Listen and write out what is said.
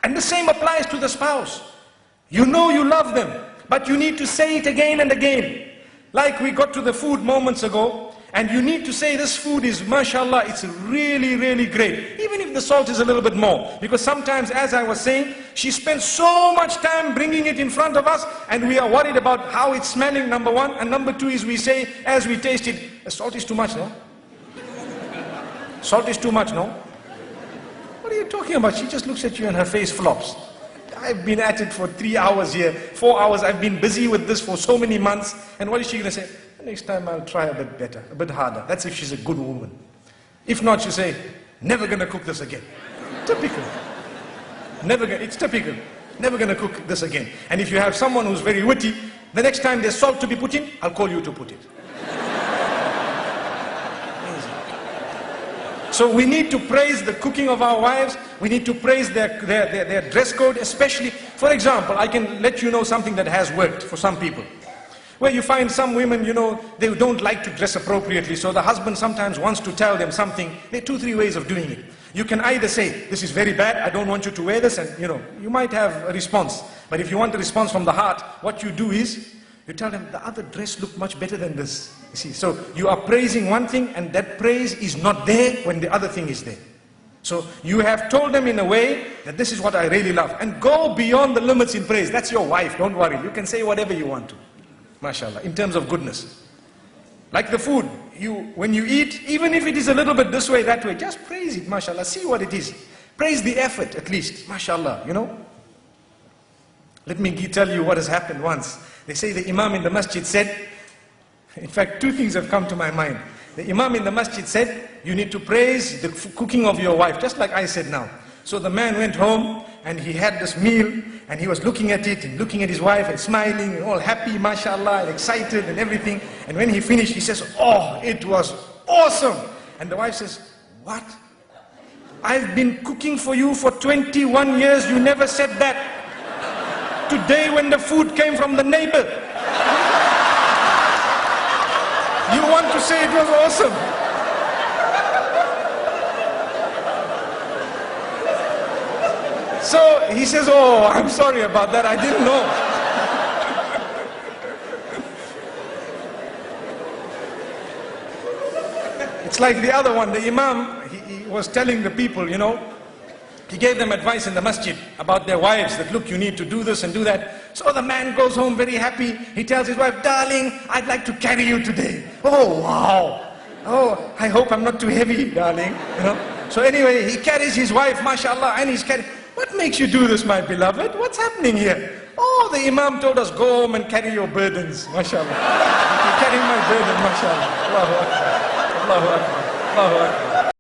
And the same applies to the spouse. You know you love them, but you need to say it again and again. Like we got to the food moments ago, and you need to say this food is, mashallah, it's really, really great. Even if the salt is a little bit more. Because sometimes, as I was saying, she spends so much time bringing it in front of us, and we are worried about how it's smelling, number one. And number two is we say, as we taste it, the salt is too much, no? Salt is too much, no? What are you talking about? She just looks at you and her face flops. I've been at it for 3 hours here, 4 hours. I've been busy with this for so many months. And what is she going to say? Next time I'll try a bit better, a bit harder. That's if she's a good woman. If not, she'll say, never going to cook this again. Typical. It's typical. Never going to cook this again. And if you have someone who's very witty, the next time there's salt to be put in, I'll call you to put it. So we need to praise the cooking of our wives. We need to praise their dress code, especially. For example, I can let you know something that has worked for some people. Where you find some women, you know, they don't like to dress appropriately, so the husband sometimes wants to tell them something. There are 2-3 ways of doing it. You can either say, this is very bad, I don't want you to wear this, and you know, you might have a response. But if you want a response from the heart, what you do is, you tell them, the other dress looked much better than this. You see, so you are praising one thing, and that praise is not there when the other thing is there. So you have told them in a way that this is what I really love. And go beyond the limits in praise. That's your wife, don't worry. You can say whatever you want to. MashaAllah, in terms of goodness. Like the food, when you eat, even if it is a little bit this way, that way, just praise it, MashaAllah, see what it is. Praise the effort at least, MashaAllah, you know. Let me tell you what has happened once. They say the Imam in the masjid said, in fact 2 things have come to my mind. The Imam in the masjid said, you need to praise the cooking of your wife, just like I said now. So the man went home and he had this meal and he was looking at it and looking at his wife and smiling and all happy, mashallah, and excited and everything. And when he finished, he says, oh, it was awesome. And the wife says, what? I've been cooking for you for 21 years, you never said that. Today when the food came from the neighbor, you want to say it was awesome. So he says, oh, I'm sorry about that, I didn't know. It's like the other one, the Imam, he was telling the people, you know, he gave them advice in the masjid about their wives, that look, you need to do this and do that. So the man goes home very happy, he tells his wife, darling, I'd like to carry you today. Oh, wow. Oh, I hope I'm not too heavy, darling. You know? So anyway, he carries his wife, mashallah, and he's carrying. What makes you do this, my beloved? What's happening here? Oh, the Imam told us, go home and carry your burdens, mashallah. You're carrying my burden, mashallah. Allahu Akbar. Allahu Akbar. Allahu Akbar.